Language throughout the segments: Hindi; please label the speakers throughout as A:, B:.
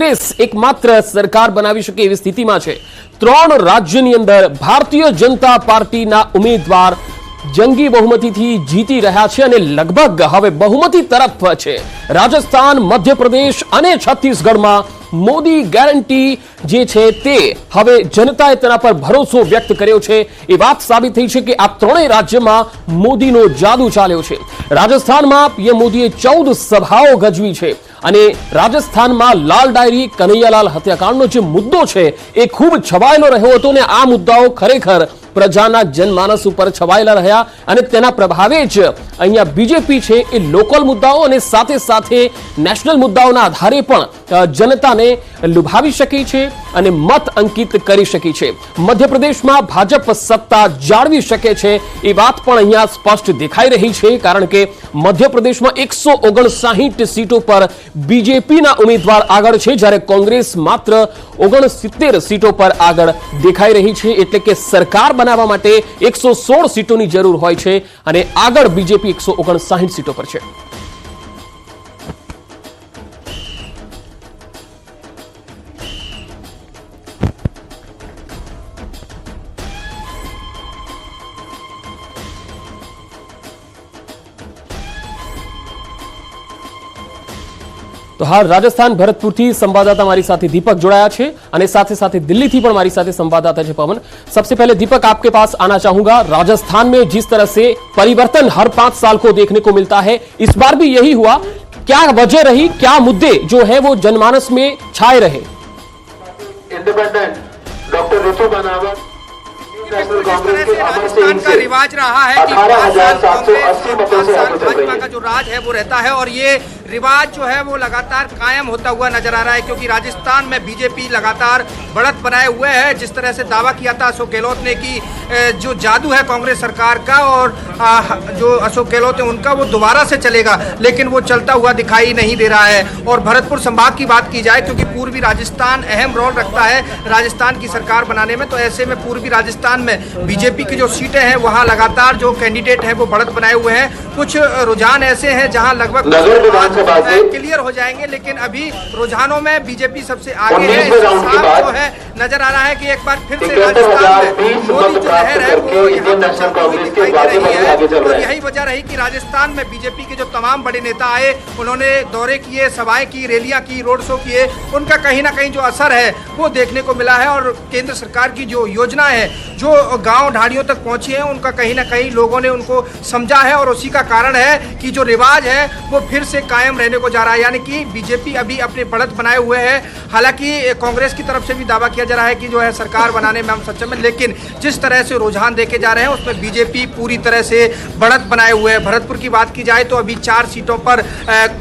A: કોંગ્રેસ એકમાત્ર સરકાર બનાવી શકે એવી સ્થિતિમાં છે। 3 રાજ્યોની અંદર ભારતીય જનતા પાર્ટીના ઉમેદવાર જંગી બહુમતીથી જીતી રહ્યા છે અને લગભગ હવે બહુમતી તરફ છે। રાજસ્થાન, મધ્યપ્રદેશ અને છત્તીસગઢમાં મોદી ગેરંટી જે છે તે હવે જનતાએ તેના પર ભરોસો વ્યક્ત કર્યો છે। એ વાત સાબિત થઈ છે કે આ ત્રણેય રાજ્યમાં મોદીનો જાદુ ચાલ્યો છે। રાજસ્થાનમાં પીએમ મોદીએ 14 સભાઓ ગજવી છે અને રાજસ્થાનમાં લાલ ડાયરી, કનૈયાલાલ હત્યાકાંડનો જે મુદ્દો છે એ ખૂબ છવાયેલો રહ્યો હતો અને આ મુદ્દાઓ ખરેખર પ્રજાના જનમાનસ ઉપર છવાયેલા રહ્યા અને તેના પ્રભાવે જ અહીંયા બીજેપી છે એ લોકલ મુદ્દાઓ અને સાથે સાથે નેશનલ મુદ્દાઓના આધારે પણ જનતાને લુભાવી શકી છે અને મત અંકિત કરી શકી છે। મધ્યપ્રદેશમાં ભાજપ સત્તા જાળવી શકે છે એ વાત પણ અહીંયા સ્પષ્ટ દેખાઈ રહી છે, કારણ કે મધ્યપ્રદેશમાં 159 સીટો પર બીજેપીના ઉમેદવાર આગળ છે, જ્યારે કોંગ્રેસ માત્ર 69 સીટો પર આગળ દેખાઈ રહી છે। એટલે કે સરકાર બનાવવા માટે 116 સીટોની જરૂર હોય છે અને આગળ બીજેપી 159 સીટો પર છે। तो हाल राजस्थान भरतपुरથી संवाददाता मारी साथे दीपक जोड़ाया है और साथ साथ दिल्ली थी पण मारी साथे संवाददाता है पवन। सबसे पहले दीपक आपके पास आना चाहूंगा। राजस्थान में जिस तरह से परिवर्तन हर 5 साल को देखने को मिलता है, इस बार भी यही हुआ। क्या वजह रही, क्या मुद्दे जो है वो जनमानस में छाए रहे?
B: इंडिपेंडेंट डॉक्टर ऋतु बनावत
C: राजस्थान का रिवाज रहा है कि 5 साल कांग्रेस, 5 साल भाजपा का जो राज है वो रहता है और ये रिवाज जो है वो लगातार कायम होता हुआ नजर आ रहा है, क्योंकि राजस्थान में बीजेपी लगातार बढ़त बनाए हुए है। जिस तरह से दावा किया था अशोक गहलोत ने कि जो जादू है कांग्रेस सरकार का और जो अशोक गहलोत है उनका वो दोबारा से चलेगा, लेकिन वो चलता हुआ दिखाई नहीं दे रहा है। और भरतपुर संभाग की बात की जाए, क्योंकि पूर्वी राजस्थान अहम रोल रखता है राजस्थान की सरकार बनाने में, तो ऐसे में पूर्वी राजस्थान में बीजेपी की जो सीटें हैं वहां लगातार जो कैंडिडेट हैं वो बढ़त बनाए हुए हैं। कुछ रुझान ऐसे हैं जहां लगभग क्लियर हो जाएंगे, लेकिन अभी रुझानों में बीजेपी सबसे आगे है। जो है नजर आ रहा है कि एक बार फिर से राजस्थान में मोदी जो लहर है वो यहाँ पर चलती हुई दिखाई दे रही है। और यही वजह रही कि राजस्थान में बीजेपी के जो तमाम बड़े नेता आए, उन्होंने दौरे किए, सभाएं की, रैलियां की, रोड शो किए, उनका कहीं ना कहीं जो असर है वो देखने को मिला है। और केंद्र सरकार की जो योजना है जो गांव ढाणियों तक पहुंची है, उनका कहीं ना कहीं लोगों ने उनको समझा है और उसी का कारण है कि जो रिवाज है वो फिर से कायम रहने को जा रहा है। यानी कि बीजेपी अभी अपने बढ़त बनाए हुए है। हालांकि कांग्रेस की तरफ से भी दावा किया जा रहा है कि जो है सरकार बनाने में हम सक्षम है, लेकिन जिस तरह से रुझान देखे जा रहे हैं उसमें बीजेपी पूरी तरह से बढ़त बनाए हुए है। भरतपुर की बात की जाए तो अभी 4 सीटों पर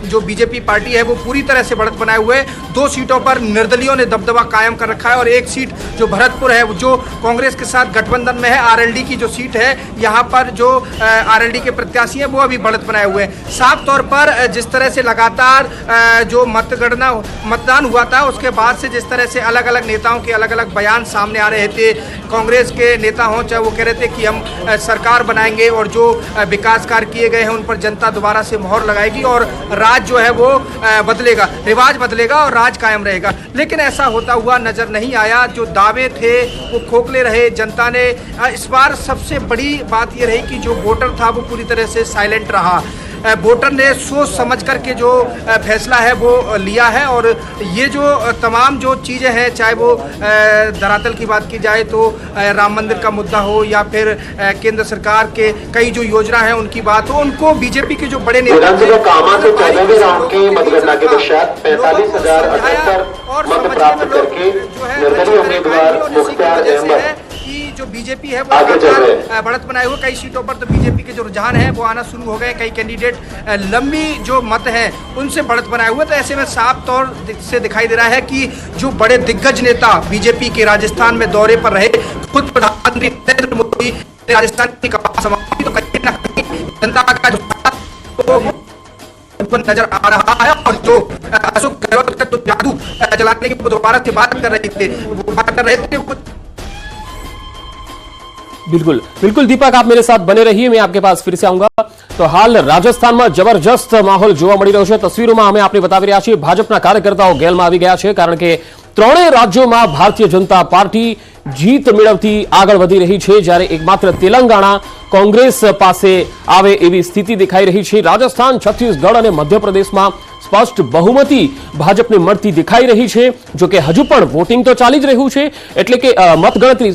C: जो बीजेपी पार्टी है वो पूरी तरह से बढ़त बनाए हुए है। 2 सीटों पर निर्दलियों ने दबदबा कायम कर रखा है और 1 सीट जो भरतपुर है जो कांग्रेस के साथ गठबंधन में है, आरएलडी की जो सीट है, यहाँ पर जो आरएलडी के प्रत्याशी हैं वो अभी बढ़त बनाए हुए हैं। साफ तौर पर जिस तरह से लगातार जो मतदान हुआ था उसके बाद से जिस तरह से अलग अलग नेताओं के अलग अलग बयान सामने आ रहे थे, कांग्रेस के नेता हों चाहे वो कह रहे थे कि हम सरकार बनाएंगे और जो विकास कार्य किए गए हैं उन पर जनता दोबारा से मोहर लगाएगी और राज जो है वो बदलेगा, रिवाज बदलेगा और राज कायम रहेगा। लेकिन ऐसा होता हुआ नजर नहीं आया। जो दावे थे वो खोखले रहे। जनता ने इस बार सबसे बड़ी बात ये रही कि जो वोटर था वो पूरी तरह से साइलेंट रहा। वोटर ने सोच समझ करके जो फैसला है वो लिया है और ये जो तमाम जो चीज़ें हैं, चाहे वो धरातल की बात की जाए तो राम मंदिर का मुद्दा हो या फिर केंद्र सरकार के कई जो योजना है उनकी बात हो, उनको बीजेपी के जो बड़े नेता जो बीजेपी है वो लगातार बढ़त बनाए हुए। कई सीटों पर तो बीजेपी के जो रुझान है वो आना शुरू हो गए। कई कैंडिडेट लंबी जो मत है उनसे बढ़त बनाए हुए। तो ऐसे में साफ तौर से दिखाई दे रहा है कि जो बड़े दिग्गज नेता बीजेपी के राजस्थान में दौरे पर रहे, खुद प्रधानमंत्री नरेंद्र मोदी राजस्थान की कपास समाप्ति, तो कहीं ना कहीं जनता का जो नजर आ रहा है। और जो अशोक गहलोत का तो जादू चलाने की दोबारा से बात कर रहे थे बिल्कुल बिल्कुल दीपक, आप मेरे साथ बने रहिए, मैं आपके पास फिर से आऊंगा। तो
A: તો હાલ રાજસ્થાનમાં જબરજસ્ત માહોલ જોવા મળી રહ્યો છે। તસવીરોમાં અમે આપને બતાવી રહ્યા છીએ, ભાજપના કાર્યકર્તાઓ ગેલમાં આવી ગયા છે, કારણ કે ત્રણેય રાજ્યોમાં ભારતીય જનતા પાર્ટી જીત મેળવતી આગળ વધી રહી છે, જ્યારે એકમાત્ર તેલંગાણા કોંગ્રેસ પાસે આવે એવી સ્થિતિ દેખાઈ રહી છે। રાજસ્થાન, છત્તીસગઢ અને મધ્યપ્રદેશમાં સ્પષ્ટ બહુમતી ભાજપને મળતી દેખાઈ રહી છે। જો કે હજુ પણ વોટિંગ તો ચાલી જ રહ્યું છે, એટલે કે મતગણતરી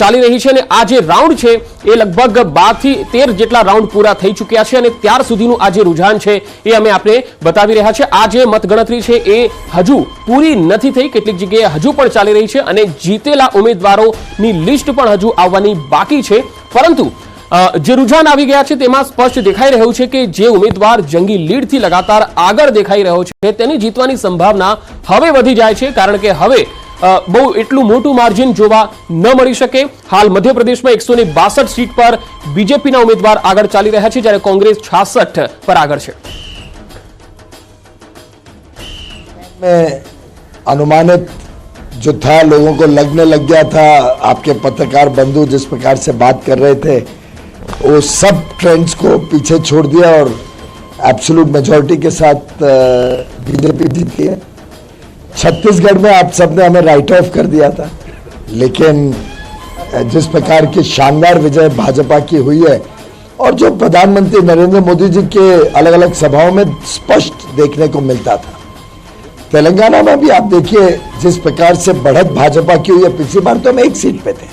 A: ચાલી રહી છે, અને આ જે રાઉન્ડ છે એ લગભગ 12 થી 13 જેટલા રાઉન્ડ પૂરા થઈ ચૂક્યા છે, અને ત્યાર સુધીનું આ જે રુઝાન છે એ અમે આપને બતાવી રહ્યા છે। આ જે મતગણતરી છે એ હજુ પૂરી નથી થઈ, કેટલીક જગ્યાએ હજુ પણ ચાલી રહી છે, અને જીતેલા ઉમેદવારોની લિસ્ટ પણ હજુ આવવાની બાકી છે। પરંતુ જે રુઝાન આવી ગયા છે તેમાં સ્પષ્ટ દેખાઈ રહ્યું છે કે જે ઉમેદવાર જંગી લીડથી લગાતાર આગળ દેખાઈ રહ્યો છે તેની જીતવાની સંભાવના હવે વધી જાય છે, કારણ કે હવે બહુ એટલું મોટું માર્જિન જોવા ન મળી શકે। હાલ મધ્યપ્રદેશમાં 162 સીટ પર બીજેપીના ઉમેદવાર આગળ ચાલી રહ્યા છે, જ્યારે કોંગ્રેસ 66 પર આગળ છે।
D: अनुमानित जो था, लोगों को लगने लग गया था, आपके पत्रकार बंधु जिस प्रकार से बात कर रहे थे, वो सब ट्रेंड्स को पीछे छोड़ दिया और एब्सोल्यूट मेजॉरिटी के साथ बीजेपी जीती है। छत्तीसगढ़ में आप सबने हमें राइट ऑफ कर दिया था, लेकिन जिस प्रकार की शानदार विजय भाजपा की हुई है और जो प्रधानमंत्री नरेंद्र मोदी जी के अलग अलग सभाओं में स्पष्ट देखने को मिलता था, तेलंगाना में भी आप देखिए जिस प्रकार से बढ़त भाजपा की हुई है। पिछली बार तो हम 1 सीट पे थे,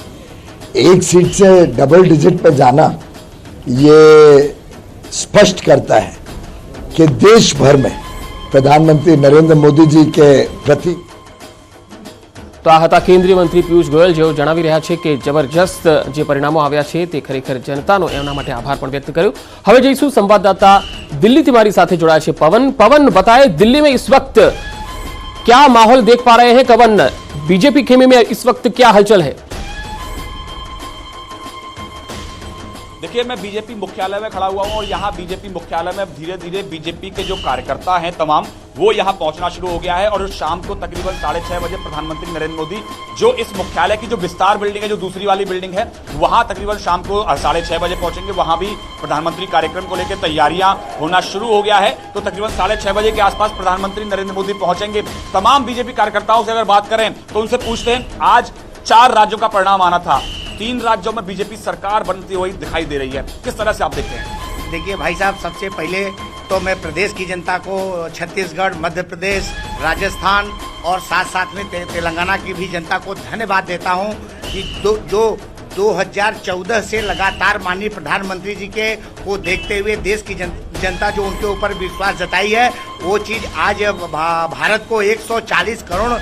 D: 1 सीट से डबल डिजिट पे जाना ये स्पष्ट करता है कि देश भर में प्रधानमंत्री नरेंद्र मोदी जी के प्रति।
A: તો આ હતા કેન્દ્રીય મંત્રી પિયુષ ગોયલ, જેઓ જણાવી રહ્યા છે કે જબરજસ્ત જે પરિણામો આવ્યા છે તે ખરેખર જનતાનો એમના માટે આભાર પણ વ્યક્ત કર્યો। હવે જઈશું સંવાદદાતા દિલ્હીથી મારી સાથે જોડાયા છે पवन बताए दिल्ली में इस वक्त क्या माहौल देख पा रहे हैं? पवन, बीजेपी खेमे में इस वक्त क्या हलचल है?
E: देखिए, मैं बीजेपी मुख्यालय में खड़ा हुआ हूं और यहाँ बीजेपी मुख्यालय में धीरे धीरे बीजेपी के जो कार्यकर्ता हैं तमाम, वो यहाँ पहुंचना शुरू हो गया है। और शाम को तकरीबन 6:30 बजे प्रधानमंत्री नरेंद्र मोदी जो इस मुख्यालय की जो विस्तार बिल्डिंग है, जो दूसरी वाली बिल्डिंग है, वहां तकरीबन शाम को 6:30 बजे पहुंचेंगे। वहां भी प्रधानमंत्री कार्यक्रम को लेकर तैयारियां होना शुरू हो गया है। तो तकरीबन 6:30 बजे के आसपास प्रधानमंत्री नरेंद्र मोदी पहुंचेंगे। तमाम बीजेपी कार्यकर्ताओं से अगर बात करें तो उनसे पूछते हैं, आज 4 राज्यों का परिणाम आना था, 3 राज्यों में बीजेपी सरकार बनती हुई दिखाई दे रही है, किस तरह से आप देखते हैं?
C: देखिए भाई साहब, सबसे पहले तो मैं प्रदेश की जनता को, छत्तीसगढ़, मध्य प्रदेश, राजस्थान और साथ साथ में तेलंगाना की भी जनता को धन्यवाद देता हूं कि जो 2014 से लगातार माननीय प्रधानमंत्री जी के को देखते हुए देश की जनता जो उनके ऊपर विश्वास जताई है, वो चीज़ आज भारत को 140 करोड़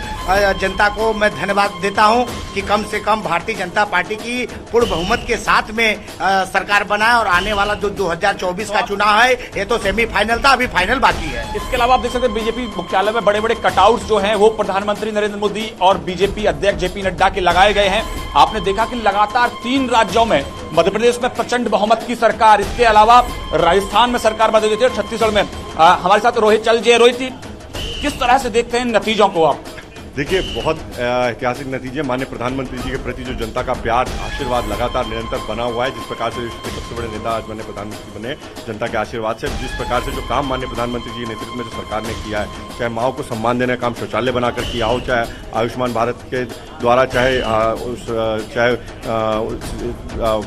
C: जनता को मैं धन्यवाद देता हूं कि कम से कम भारतीय जनता पार्टी की पूर्ण बहुमत के साथ में सरकार बना है। और आने वाला जो 2024 का चुनाव है, ये तो सेमीफाइनल था, अभी फाइनल बाकी है।
E: इसके अलावा आप देख सकते हैं बीजेपी मुख्यालय में बड़े बड़े कटआउट्स जो हैं वो प्रधानमंत्री नरेंद्र मोदी और बीजेपी अध्यक्ष जेपी नड्डा के लगाए गए हैं। आपने देखा कि लगातार 3 राज्यों में, मध्य प्रदेश में प्रचंड बहुमत की सरकार, इसके अलावा राजस्थान में सरकार बदल देती है, छत्तीसगढ़ में। हमारे साथ रोहित चल जी। रोहित जी, किस तरह से देखते हैं नतीजों को आप?
F: देखिए, बहुत ऐतिहासिक नतीजे। माननीय प्रधानमंत्री जी के प्रति जो जनता का प्यार, आशीर्वाद लगातार निरंतर बना हुआ है। जिस प्रकार से विश्व के सबसे बड़े नेता आज माननीय प्रधानमंत्री बने जनता के आशीर्वाद से, जिस प्रकार से जो काम माननीय प्रधानमंत्री जी के नेतृत्व में जो सरकार ने किया है, चाहे माओ को सम्मान देने का काम शौचालय बनाकर किया हो, चाहे आयुष्मान भारत के द्वारा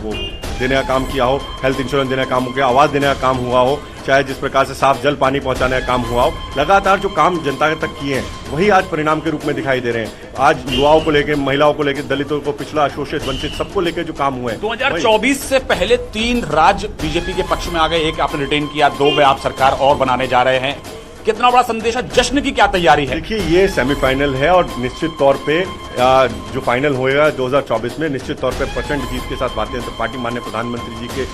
F: वो देने का काम किया हो, हेल्थ इंश्योरेंस देने का काम हो गया, आवास देने का काम हुआ हो, चाहे जिस प्रकार से साफ जल पानी पहुंचाने का काम हुआ हो, लगातार जो काम जनता तक किए हैं वही आज परिणाम के रूप में दिखाई दे रहे हैं। आज युवाओं को लेकर, महिलाओं को लेकर, दलितों को, पिछड़ा, शोषित, वंचित, सबको लेकर जो काम हुए हैं।
E: 2024 से पहले 3 राज्य बीजेपी के पक्ष में आ गए, 1 आपने रिटेन किया, 2 में आप सरकार और बनाने जा रहे हैं। कितना बड़ा संदेश है? जश्न की क्या तैयारी है?
F: देखिए, ये सेमीफाइनल है और निश्चित तौर पे जो फाइनल होएगा 2024 में, निश्चित तौर पे प्रचंड जीत के साथ भारतीय जनता पार्टी माननीय प्रधानमंत्री जी के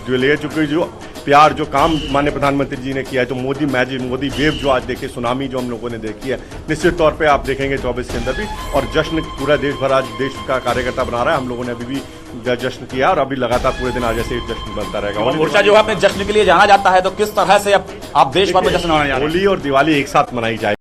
F: जो ले चुके, जो प्यार, जो काम माननीय प्रधानमंत्री जी ने किया है, तो मोदी मैजिक, मोदी वेव जो आज देखे, सुनामी जो हम लोगों ने देखी है, निश्चित तौर पे आप देखेंगे 24 के अंदर भी। और जश्न पूरा देश भर आज देश का कार्यकर्ता बना रहा है। हम लोगों ने अभी भी जश्न किया और अभी लगातार पूरे दिन आज ऐसे जश्न बनता रहेगा।
E: मोर्चा जो है अपने जश्न के लिए जाना जाता है, तो किस तरह से अब आप देश भर में जश्न मनाने जा रहे हैं?
F: होली और दिवाली एक साथ मनाई जाए।